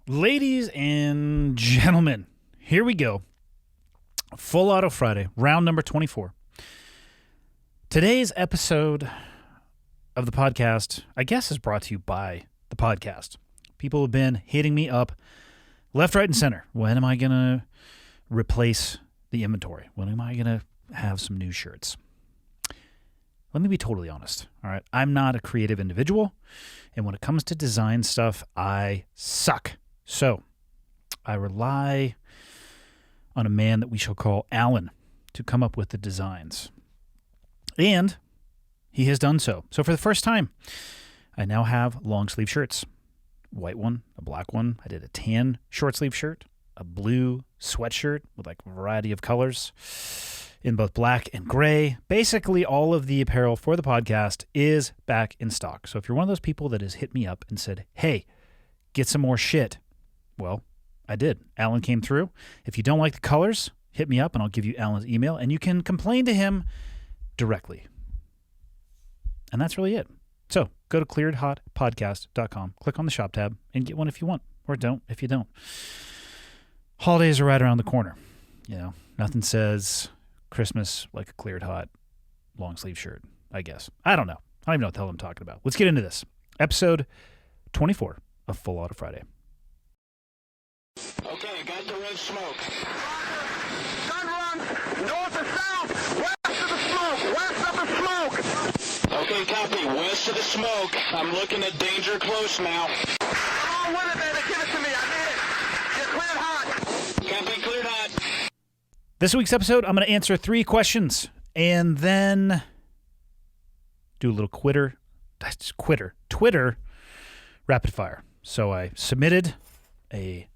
Ladies and gentlemen, here we go. Full Auto Friday, round number 24. Today's episode of the podcast, I guess, is brought to you by the podcast. People have been hitting me up left, right, and center. When am I going to replace the inventory? When am I going to have some new shirts? Let me be totally honest, all right? I'm not a creative individual, and when it comes to design stuff, I suck. So I rely on a man that we shall call Alan to come up with the designs. And he has done so. So for the first time, I now have long sleeve shirts. White one, a black one. I did a tan short sleeve shirt, a blue sweatshirt with like a variety of colors in both black and gray. Basically, all of the apparel for the podcast is back in stock. So if you're one of those people that has hit me up and said, hey, get some more shit, well, I did. Alan came through. If you don't like the colors, hit me up and I'll give you Alan's email and you can complain to him directly. And that's really it. So go to clearedhotpodcast.com, click on the shop tab and get one if you want, or don't if you don't. Holidays are right around the corner. You know, nothing says Christmas like a cleared hot long sleeve shirt, I guess. I don't know. I don't even know what the hell I'm talking about. Let's get into this. Episode 24 of Full Auto Friday. Okay, got the red smoke. Gun run, north to south, west of the smoke, west of the smoke. Okay, copy, west of the smoke. I'm looking at danger close now. Come on with it, baby, give it to me, I need it. You're cleared hot. Copy, cleared hot. This week's episode, I'm going to answer 3 questions and then do a little Twitter rapid fire. So I submitted a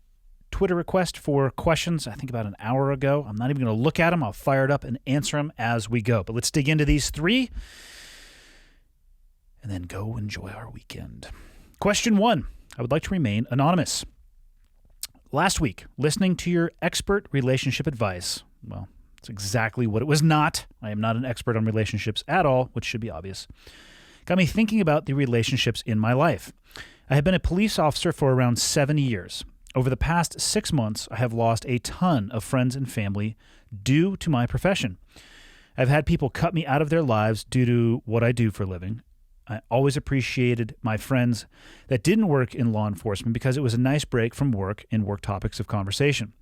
Twitter request for questions, I think about an hour ago. I'm not even going to look at them. I'll fire it up and answer them as we go. But let's dig into these 3 and then go enjoy our weekend. Question 1. I would like to remain anonymous. Last week, listening to your expert relationship advice, well, it's exactly what it was not. I am not an expert on relationships at all, which should be obvious. Got me thinking about the relationships in my life. I have been a police officer for around 7 years. Over the past 6 months, I have lost a ton of friends and family due to my profession. I've had people cut me out of their lives due to what I do for a living. I always appreciated my friends that didn't work in law enforcement because it was a nice break from work and work topics of conversation.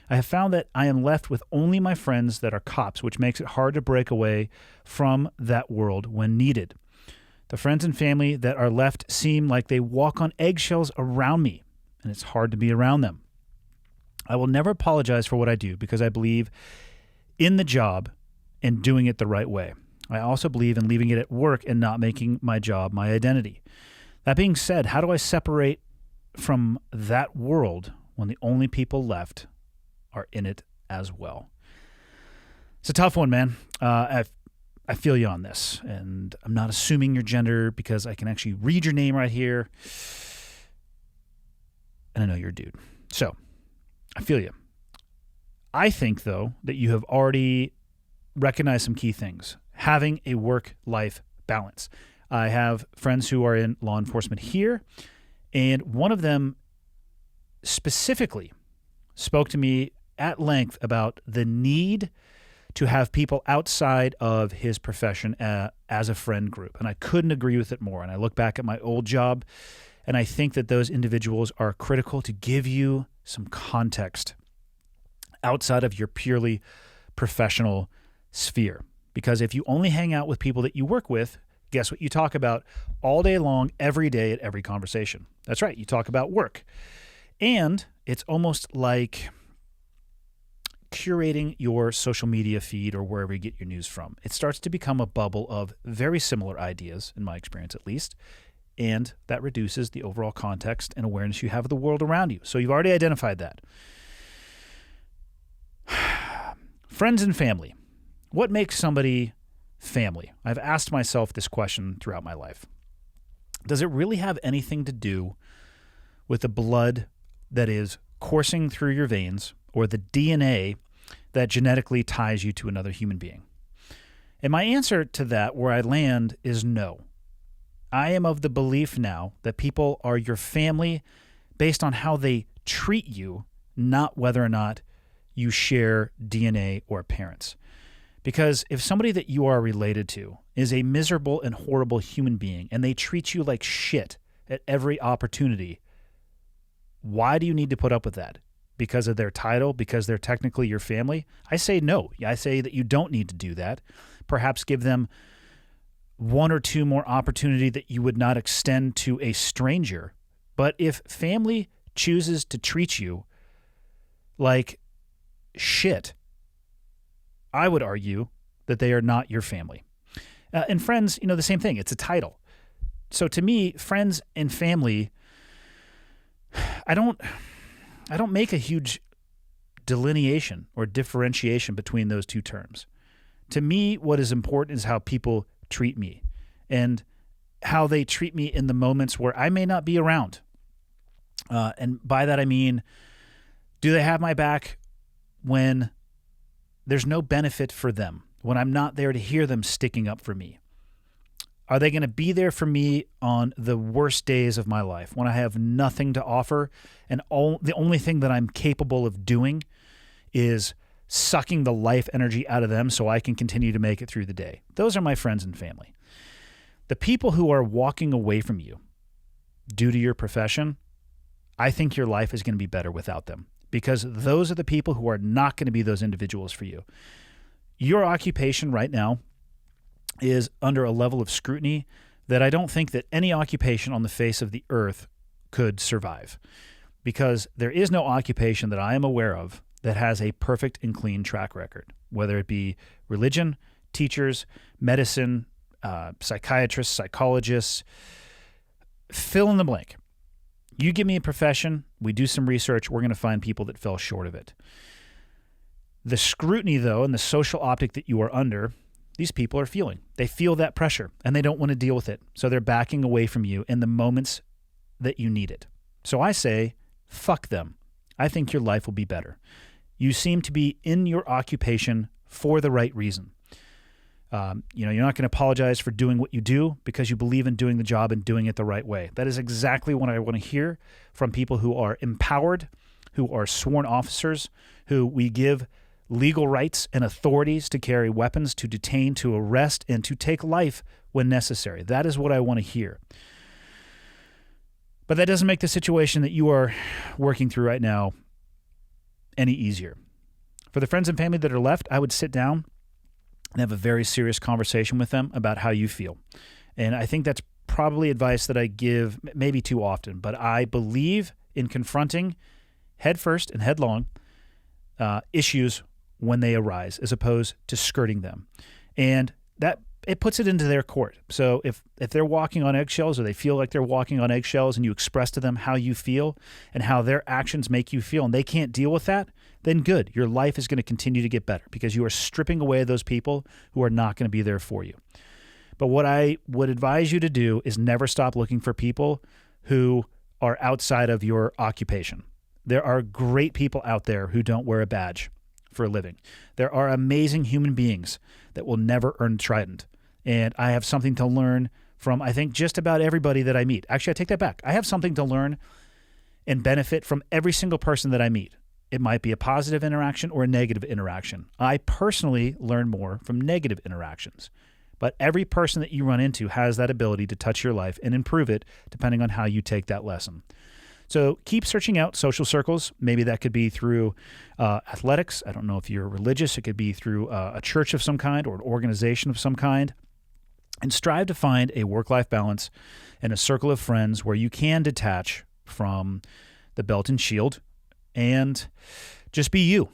I have found that I am left with only my friends that are cops, which makes it hard to break away from that world when needed. The friends and family that are left seem like they walk on eggshells around me, and it's hard to be around them. I will never apologize for what I do because I believe in the job and doing it the right way. I also believe in leaving it at work and not making my job my identity. That being said, how do I separate from that world when the only people left are in it as well? It's a tough one, man. I feel you on this, and I'm not assuming your gender because I can actually read your name right here. And I know you're a dude. So I feel you. I think, though, that you have already recognized some key things. Having a work-life balance. I have friends who are in law enforcement here, and one of them specifically spoke to me at length about the need to have people outside of his profession as a friend group. And I couldn't agree with it more. And I look back at my old job, and I think that those individuals are critical to give you some context outside of your purely professional sphere. Because if you only hang out with people that you work with, guess what you talk about all day long, every day at every conversation? That's right, you talk about work. And it's almost like curating your social media feed or wherever you get your news from. It starts to become a bubble of very similar ideas, in my experience at least, and that reduces the overall context and awareness you have of the world around you. So you've already identified that. Friends and family. What makes somebody family? I've asked myself this question throughout my life. Does it really have anything to do with the blood that is coursing through your veins or the DNA that genetically ties you to another human being? And my answer to that, where I land, is no. I am of the belief now that people are your family based on how they treat you, not whether or not you share DNA or parents. Because if somebody that you are related to is a miserable and horrible human being and they treat you like shit at every opportunity, why do you need to put up with that? Because of their title? Because they're technically your family? I say no. I say that you don't need to do that. Perhaps give them one or two more opportunity that you would not extend to a stranger. But if family chooses to treat you like shit, I would argue that they are not your family. And friends, the same thing. It's a title. So to me, friends and family, I don't make a huge delineation or differentiation between those two terms. To me, what is important is how people treat me and how they treat me in the moments where I may not be around. And by that I mean, do they have my back when there's no benefit for them, when I'm not there to hear them sticking up for me? Are they going to be there for me on the worst days of my life when I have nothing to offer and the only thing that I'm capable of doing is sucking the life energy out of them so I can continue to make it through the day? Those are my friends and family. The people who are walking away from you due to your profession, I think your life is going to be better without them, because those are the people who are not going to be those individuals for you. Your occupation right now is under a level of scrutiny that I don't think that any occupation on the face of the earth could survive, because there is no occupation that I am aware of that has a perfect and clean track record, whether it be religion, teachers, medicine, psychiatrists, psychologists, fill in the blank. You give me a profession, we do some research, we're going to find people that fell short of it. The scrutiny, though, and the social optic that you are under, these people are feeling. They feel that pressure, and they don't want to deal with it. So they're backing away from you in the moments that you need it. So I say, fuck them. I think your life will be better. You seem to be in your occupation for the right reason. You're not going to apologize for doing what you do because you believe in doing the job and doing it the right way. That is exactly what I want to hear from people who are empowered, who are sworn officers, who we give legal rights and authorities to carry weapons, to detain, to arrest, and to take life when necessary. That is what I want to hear. But that doesn't make the situation that you are working through right now any easier. For the friends and family that are left, I would sit down and have a very serious conversation with them about how you feel. And I think that's probably advice that I give maybe too often, but I believe in confronting head first and headlong issues when they arise, as opposed to skirting them. And that it puts it into their court. So if they're walking on eggshells, or they feel like they're walking on eggshells, and you express to them how you feel and how their actions make you feel, and they can't deal with that, then good. Your life is going to continue to get better because you are stripping away those people who are not going to be there for you. But what I would advise you to do is never stop looking for people who are outside of your occupation. There are great people out there who don't wear a badge for a living. There are amazing human beings that will never earn trident. And I have something to learn from, I think, just about everybody that I meet. Actually, I take that back. I have something to learn and benefit from every single person that I meet. It might be a positive interaction or a negative interaction. I personally learn more from negative interactions. But every person that you run into has that ability to touch your life and improve it depending on how you take that lesson. So keep searching out social circles. Maybe that could be through athletics. I don't know if you're religious. It could be through a church of some kind or an organization of some kind. And strive to find a work-life balance and a circle of friends where you can detach from the belt and shield and just be you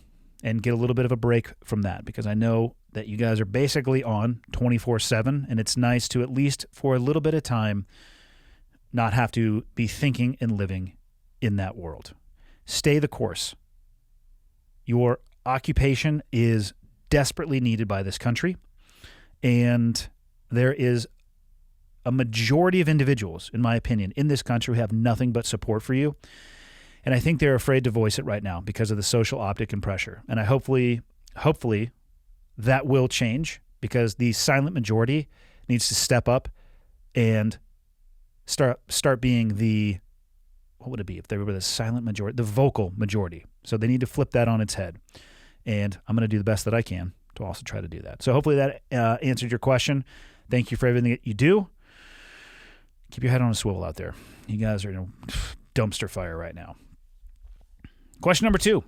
and get a little bit of a break from that, because I know that you guys are basically on 24/7, and it's nice to, at least for a little bit of time, not have to be thinking and living in that world. Stay the course. Your occupation is desperately needed by this country, and there is a majority of individuals, in my opinion, in this country who have nothing but support for you. And I think they're afraid to voice it right now because of the social optic and pressure. And I hopefully that will change, because the silent majority needs to step up and start being the what would it be if they were the silent majority, the vocal majority. So they need to flip that on its head. And I'm going to do the best that I can to also try to do that. So hopefully that answered your question. Thank you for everything that you do. Keep your head on a swivel out there. You guys are in a dumpster fire right now. Question number 2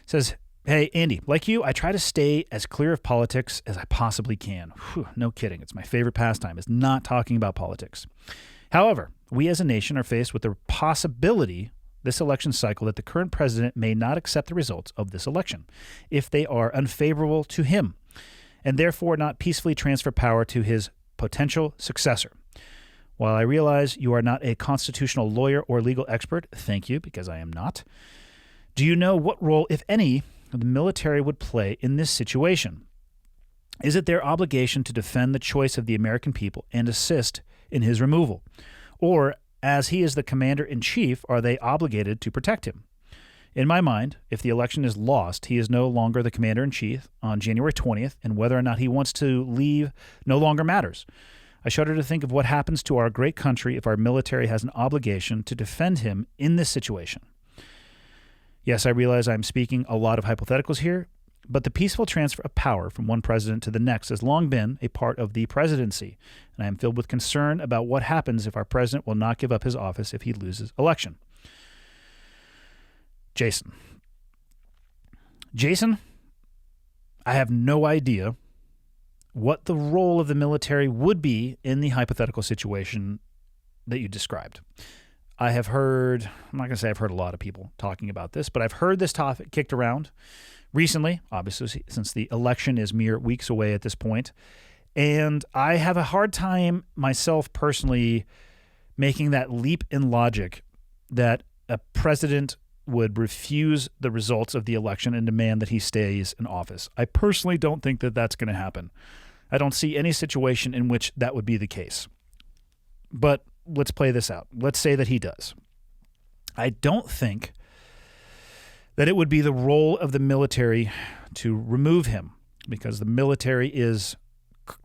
says, hey, Andy, like you, I try to stay as clear of politics as I possibly can. Whew, no kidding. It's my favorite pastime, is not talking about politics. However, we as a nation are faced with the possibility this election cycle that the current president may not accept the results of this election if they are unfavorable to him, and therefore not peacefully transfer power to his potential successor. While I realize you are not a constitutional lawyer or legal expert, thank you, because I am not, do you know what role, if any, the military would play in this situation? Is it their obligation to defend the choice of the American people and assist in his removal? Or, as he is the commander-in-chief, are they obligated to protect him? In my mind, if the election is lost, he is no longer the commander-in-chief on January 20th, and whether or not he wants to leave no longer matters. I shudder to think of what happens to our great country if our military has an obligation to defend him in this situation. Yes, I realize I'm speaking a lot of hypotheticals here, but the peaceful transfer of power from one president to the next has long been a part of the presidency, and I am filled with concern about what happens if our president will not give up his office if he loses election. Jason, I have no idea what the role of the military would be in the hypothetical situation that you described. I have heard, I'm not going to say I've heard a lot of people talking about this, but I've heard this topic kicked around recently, obviously, since the election is mere weeks away at this point. And I have a hard time myself personally making that leap in logic that a president would refuse the results of the election and demand that he stays in office. I personally don't think that that's going to happen. I don't see any situation in which that would be the case. But let's play this out. Let's say that he does. I don't think that it would be the role of the military to remove him, because the military is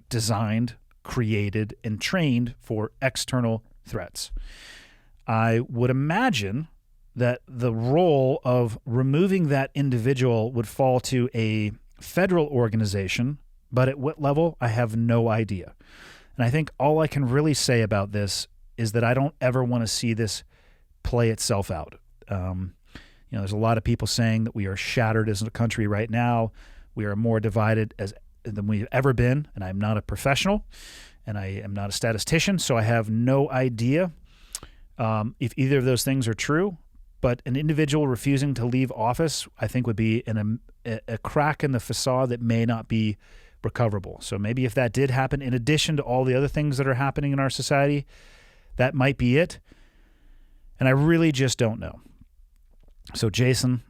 designed, created, and trained for external threats. I would imagine that the role of removing that individual would fall to a federal organization, but at what level, I have no idea. And I think all I can really say about this is that I don't ever want to see this play itself out. There's a lot of people saying that we are shattered as a country right now. We are more divided than we've ever been, and I'm not a professional, and I am not a statistician, so I have no idea if either of those things are true. But an individual refusing to leave office, I think, would be a crack in the facade that may not be recoverable. So maybe if that did happen, in addition to all the other things that are happening in our society, that might be it. And I really just don't know. So Jason,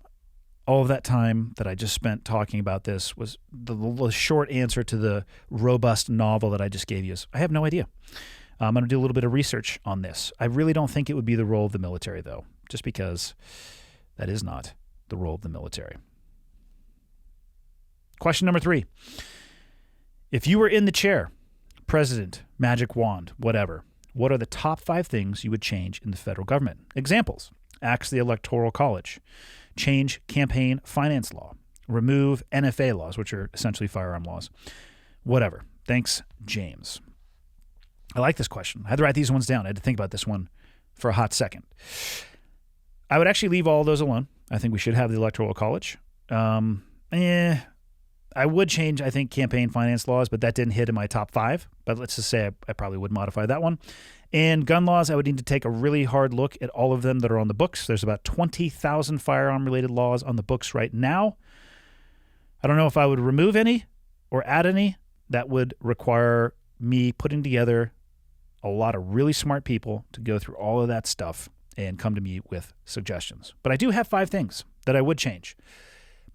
all of that time that I just spent talking about this was the short answer to the robust novel that I just gave you. I have no idea. I'm going to do a little bit of research on this. I really don't think it would be the role of the military, though, just because that is not the role of the military. Question number 3. If you were in the chair, president, magic wand, whatever, what are the top 5 things you would change in the federal government? Examples: axe the Electoral College, change campaign finance law, remove NFA laws, which are essentially firearm laws, whatever. Thanks, James. I like this question. I had to write these ones down. I had to think about this one for a hot second. I would actually leave all those alone. I think we should have the Electoral College. I would change, I think, campaign finance laws, but that didn't hit in my top 5. But let's just say I probably would modify that one. And gun laws, I would need to take a really hard look at all of them that are on the books. There's about 20,000 firearm-related laws on the books right now. I don't know if I would remove any or add any. That would require me putting together a lot of really smart people to go through all of that stuff and come to me with suggestions. But I do have 5 things that I would change.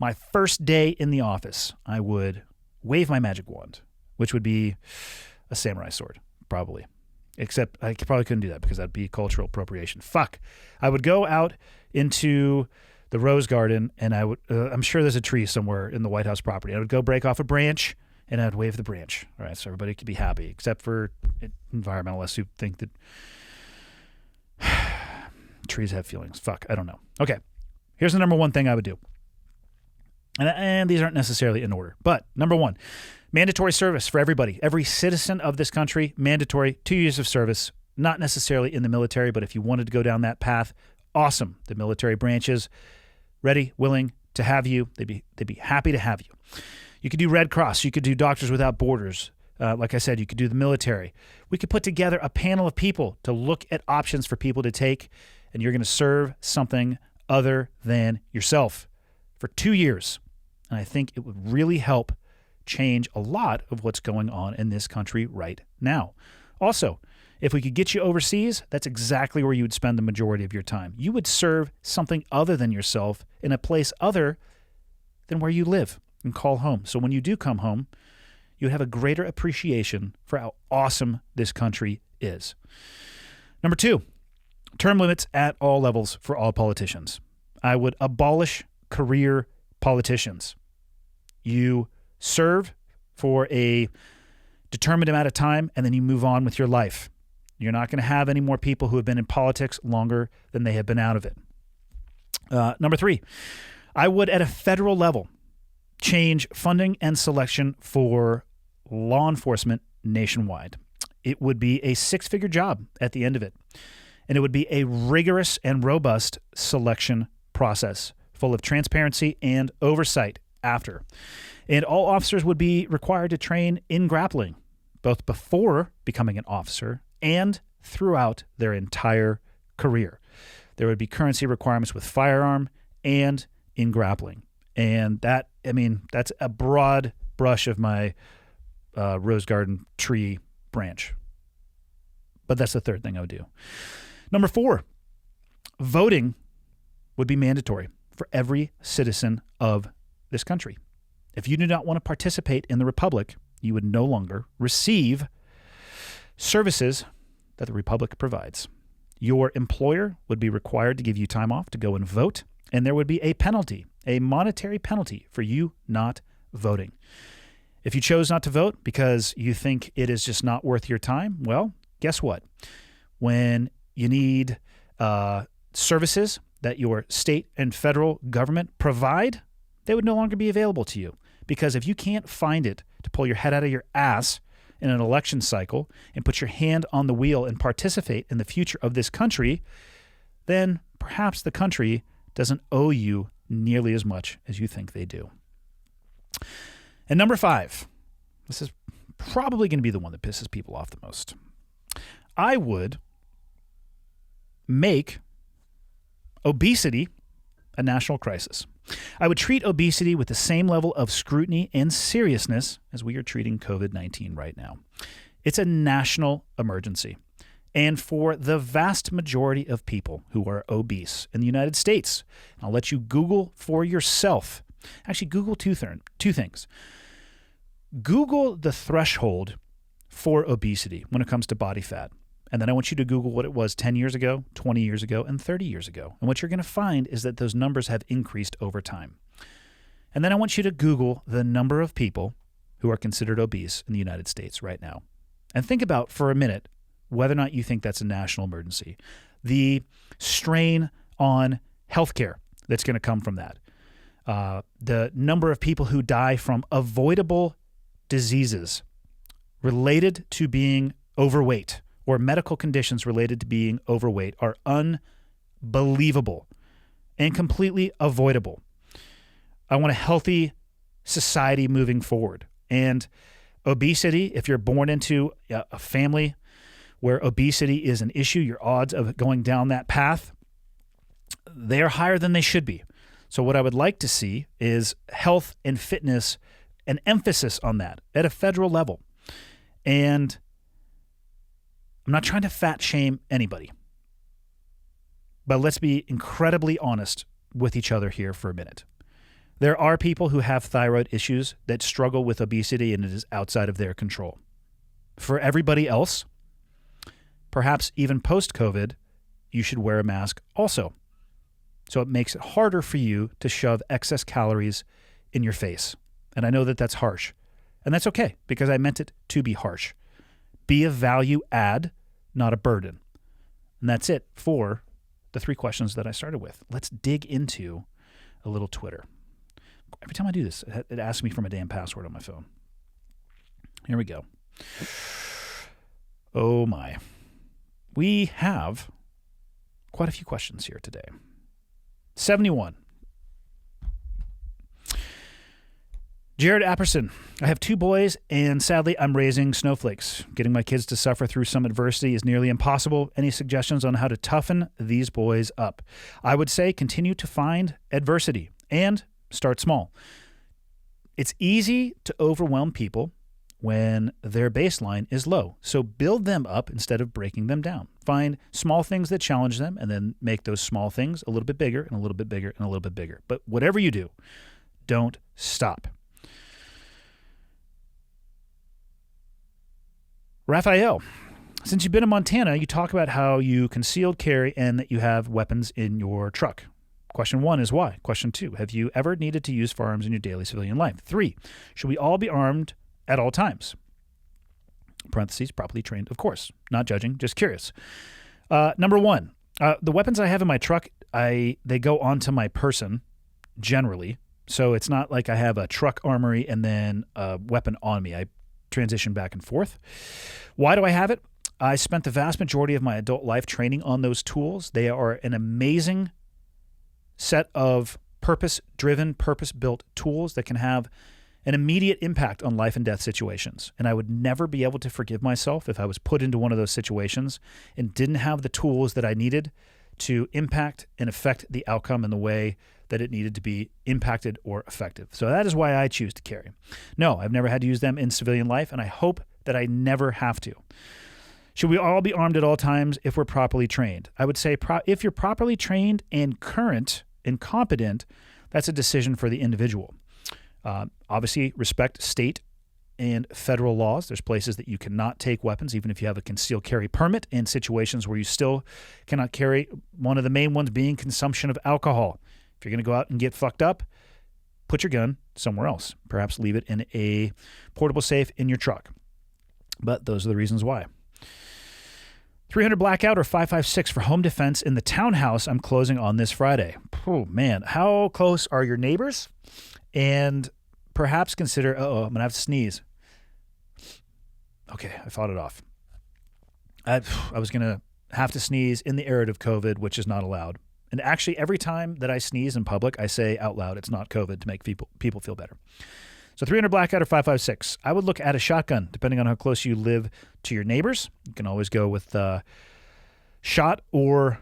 My first day in the office, I would wave my magic wand, which would be a samurai sword, probably. Except I probably couldn't do that because that'd be cultural appropriation. Fuck. I would go out into the Rose Garden, and I would, I'm sure there's a tree somewhere in the White House property. I would go break off a branch, and I'd wave the branch. All right, so everybody could be happy, except for environmentalists who think that Trees have feelings. Fuck, I don't know. Okay, here's the number one thing I would do. And these aren't necessarily in order. But number one, mandatory service for everybody. Every citizen of this country, mandatory 2 years of service. Not necessarily in the military, but if you wanted to go down that path, awesome. The military branches, ready, willing to have you. They'd be happy to have you. You could do Red Cross. You could do Doctors Without Borders. Like I said, you could do the military. We could put together a panel of people to look at options for people to take, and you're going to serve something other than yourself for 2 years. And I think it would really help change a lot of what's going on in this country right now. Also, if we could get you overseas, that's exactly where you would spend the majority of your time. You would serve something other than yourself in a place other than where you live and call home. So when you do come home, you have a greater appreciation for how awesome this country is. Number two, term limits at all levels for all politicians. I would abolish career politicians. You serve for a determined amount of time, and then you move on with your life. You're not going to have any more people who have been in politics longer than they have been out of it. Number three, I would, at a federal level, change funding and selection for law enforcement nationwide. It would be a six-figure job at the end of it, and it would be a rigorous and robust selection process full of transparency and oversight after. And all officers would be required to train in grappling, both before becoming an officer and throughout their entire career. There would be currency requirements with firearm and in grappling. And that's a broad brush of my rose garden tree branch. But that's the third thing I would do. Number four, voting would be mandatory for every citizen of this country. If you do not want to participate in the Republic, you would no longer receive services that the Republic provides. Your employer would be required to give you time off to go and vote, and there would be a penalty, a monetary penalty for you not voting. If you chose not to vote because you think it is just not worth your time, well, guess what? When you need services that your state and federal government provide, they would no longer be available to you. Because if you can't find it to pull your head out of your ass in an election cycle and put your hand on the wheel and participate in the future of this country, then perhaps the country doesn't owe you nearly as much as you think they do. And number five, this is probably going to be the one that pisses people off the most. I would make obesity a national crisis. I would treat obesity with the same level of scrutiny and seriousness as we are treating COVID-19 right now. It's a national emergency. And for the vast majority of people who are obese in the United States, I'll let you Google for yourself. Actually, Google two things. Google the threshold for obesity when it comes to body fat. And then I want you to Google what it was 10 years ago, 20 years ago, and 30 years ago. And what you're going to find is that those numbers have increased over time. And then I want you to Google the number of people who are considered obese in the United States right now. And think about for a minute whether or not you think that's a national emergency. The strain on healthcare that's going to come from that. The number of people who die from avoidable diseases related to being overweight or medical conditions related to being overweight are unbelievable and completely avoidable. I want a healthy society moving forward. And obesity, if you're born into a family where obesity is an issue, your odds of going down that path, they are higher than they should be. So what I would like to see is health and fitness, an emphasis on that at a federal level. And I'm not trying to fat shame anybody, but let's be incredibly honest with each other here for a minute. There are people who have thyroid issues that struggle with obesity and it is outside of their control. For everybody else, perhaps even post-COVID, you should wear a mask also. So it makes it harder for you to shove excess calories in your face. And I know that that's harsh. And that's okay, because I meant it to be harsh. Be a value add, not a burden. And that's it for the 3 questions that I started with. Let's dig into a little Twitter. Every time I do this, it asks me for my damn password on my phone. Here we go. Oh my. We have quite a few questions here today. 71. Jared Apperson. I have 2 boys, and sadly, I'm raising snowflakes. Getting my kids to suffer through some adversity is nearly impossible. Any suggestions on how to toughen these boys up? I would say continue to find adversity and start small. It's easy to overwhelm people when their baseline is low. So build them up instead of breaking them down. Find small things that challenge them and then make those small things a little bit bigger and a little bit bigger and a little bit bigger. But whatever you do, don't stop. Raphael, since you've been in Montana, you talk about how you concealed carry and that you have weapons in your truck. Question 1 is why? Question 2, have you ever needed to use firearms in your daily civilian life? 3, should we all be armed at all times? Parentheses, properly trained, of course. Not judging, just curious. Number 1, the weapons I have in my truck, they go onto my person generally. So it's not like I have a truck armory and then a weapon on me. I transition back and forth. Why do I have it? I spent the vast majority of my adult life training on those tools. They are an amazing set of purpose-driven, purpose-built tools that can have an immediate impact on life and death situations. And I would never be able to forgive myself if I was put into one of those situations and didn't have the tools that I needed to impact and affect the outcome in the way that it needed to be impacted or effective. So that is why I choose to carry. No, I've never had to use them in civilian life, and I hope that I never have to. Should we all be armed at all times if we're properly trained? I would say if you're properly trained and current and competent, that's a decision for the individual. Obviously, respect state and federal laws. There's places that you cannot take weapons, even if you have a concealed carry permit, in situations where you still cannot carry, one of the main ones being consumption of alcohol. If you're going to go out and get fucked up, put your gun somewhere else. Perhaps leave it in a portable safe in your truck. But those are the reasons why. 300 blackout or 5.56 for home defense in the townhouse I'm closing on this Friday. Oh, man. How close are your neighbors? And perhaps consider, I'm going to have to sneeze. Okay, I fought it off. I was going to have to sneeze in the era of COVID, which is not allowed. And actually, every time that I sneeze in public, I say out loud, it's not COVID, to make people feel better. So 300 blackout or 5.56. I would look at a shotgun, depending on how close you live to your neighbors. You can always go with shot or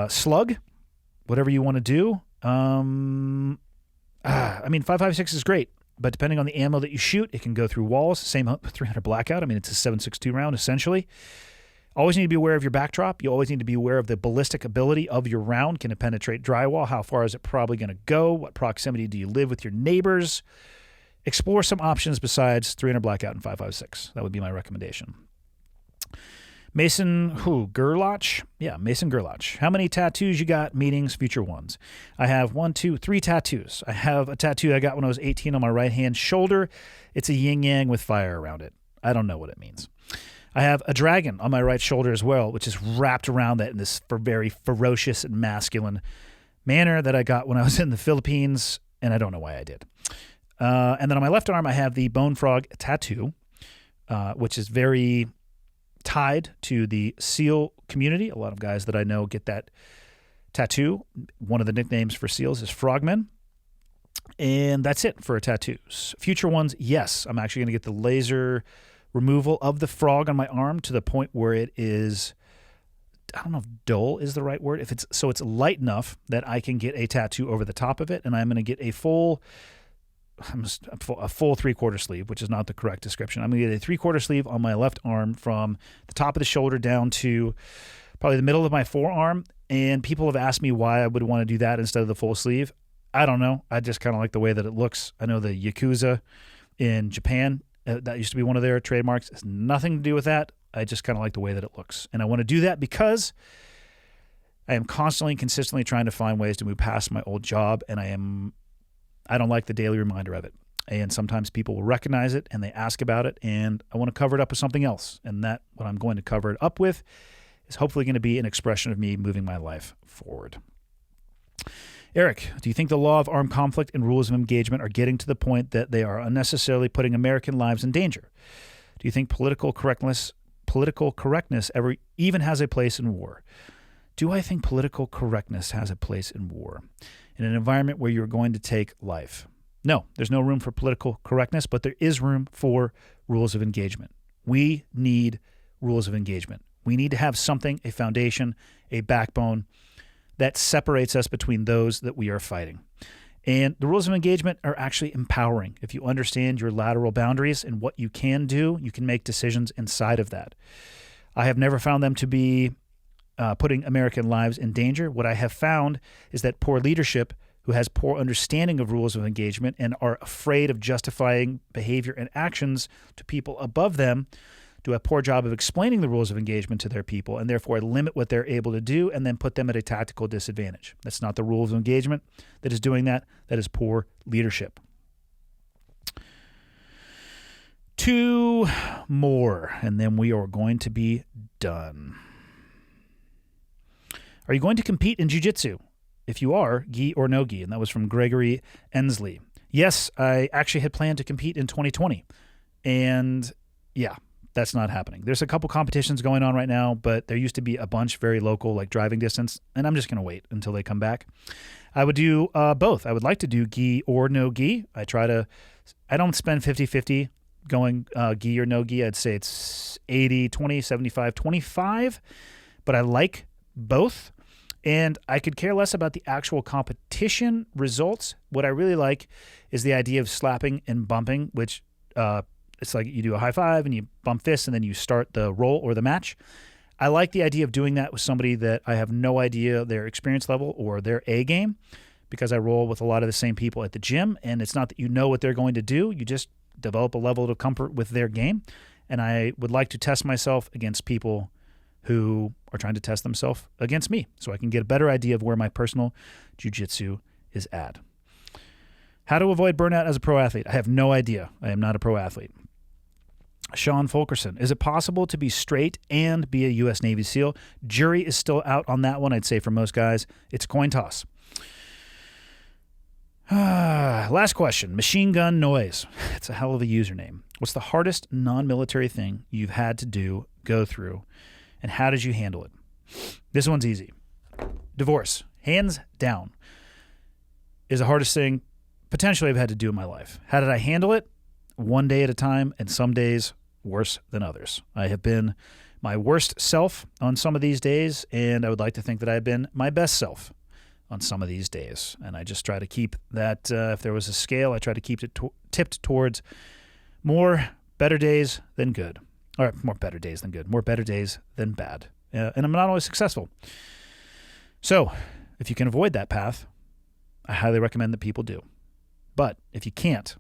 slug, whatever you want to do. I mean, 5.56 is great, but depending on the ammo that you shoot, it can go through walls. Same 300 blackout. I mean, it's a 7.62 round, essentially. Always need to be aware of your backdrop. You always need to be aware of the ballistic ability of your round. Can it penetrate drywall? How far is it probably going to go? What proximity do you live with your neighbors? Explore some options besides 300 blackout and 5.56. That would be my recommendation. Mason Gerlach? Yeah, Mason Gerlach. How many tattoos you got? Meetings, future ones. I have 3 tattoos. I have a tattoo I got when I was 18 on my right-hand shoulder. It's a yin-yang with fire around it. I don't know what it means. I have a dragon on my right shoulder as well, which is wrapped around that in this very ferocious and masculine manner that I got when I was in the Philippines, and I don't know why I did. And then on my left arm, I have the bone frog tattoo, which is very tied to the SEAL community. A lot of guys that I know get that tattoo. One of the nicknames for SEALs is frogmen. And that's it for tattoos. Future ones, yes. I'm actually going to get the laser removal of the frog on my arm to the point where it is, I don't know if dull is the right word. It's light enough that I can get a tattoo over the top of it, and I'm going to get a full 3/4 sleeve, which is not the correct description. I'm going to get a 3/4 sleeve on my left arm from the top of the shoulder down to probably the middle of my forearm. And people have asked me why I would want to do that instead of the full sleeve. I don't know. I just kind of like the way that it looks. I know the Yakuza in Japan, that used to be one of their trademarks. It has nothing to do with that. I just kind of like the way that it looks. And I want to do that because I am constantly, consistently trying to find ways to move past my old job, and I don't like the daily reminder of it. And sometimes people will recognize it and they ask about it, and I want to cover it up with something else. And that what I'm going to cover it up with is hopefully going to be an expression of me moving my life forward. Eric, do you think the law of armed conflict and rules of engagement are getting to the point that they are unnecessarily putting American lives in danger? Do you think political correctness ever even has a place in war? Do I think political correctness has a place in war? In an environment where you're going to take life? No, there's no room for political correctness, but there is room for rules of engagement. We need rules of engagement. We need to have something, a foundation, a backbone that separates us between those that we are fighting. And the rules of engagement are actually empowering. If you understand your lateral boundaries and what you can do, you can make decisions inside of that. I have never found them to be putting American lives in danger. What I have found is that poor leadership who has poor understanding of rules of engagement and are afraid of justifying behavior and actions to people above them do a poor job of explaining the rules of engagement to their people and therefore limit what they're able to do and then put them at a tactical disadvantage. That's not the rules of engagement that is doing that. That is poor leadership. 2 more, and then we are going to be done. Are you going to compete in Jiu Jitsu? If you are, gi or no gi? And that was from Gregory Ensley. Yes, I actually had planned to compete in 2020. And yeah, that's not happening. There's a couple competitions going on right now, but there used to be a bunch very local, like driving distance, and I'm just going to wait until they come back. I would do both. I would like to do gi or no gi. I don't spend 50-50 going gi or no gi. I'd say it's 80-20, 75-25, but I like both. And I could care less about the actual competition results. What I really like is the idea of slapping and bumping, which it's like you do a high five and you bump fists and then you start the roll or the match. I like the idea of doing that with somebody that I have no idea their experience level or their A game, because I roll with a lot of the same people at the gym, and it's not that you know what they're going to do. You just develop a level of comfort with their game. And I would like to test myself against people who are trying to test themselves against me so I can get a better idea of where my personal jiu-jitsu is at. How to avoid burnout as a pro athlete? I have no idea. I am not a pro athlete. Sean Fulkerson, is it possible to be straight and be a U.S. Navy SEAL? Jury is still out on that one. I'd say for most guys, it's a coin toss. Last question. Machine Gun Noise. It's a hell of a username. What's the hardest non-military thing you've had to go through, and how did you handle it? This one's easy. Divorce, hands down, is the hardest thing potentially I've had to do in my life. How did I handle it? One day at a time, and some days worse than others. I have been my worst self on some of these days, and I would like to think that I've been my best self on some of these days. And I just try to keep that, if there was a scale, I try to keep it tipped towards more better days than good. Or more better days than good, more better days than bad. And I'm not always successful. So if you can avoid that path, I highly recommend that people do. But if you can't,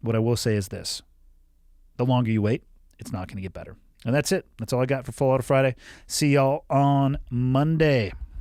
what I will say is this. The longer you wait, it's not going to get better. And that's it. That's all I got for Full Auto Friday. See y'all on Monday.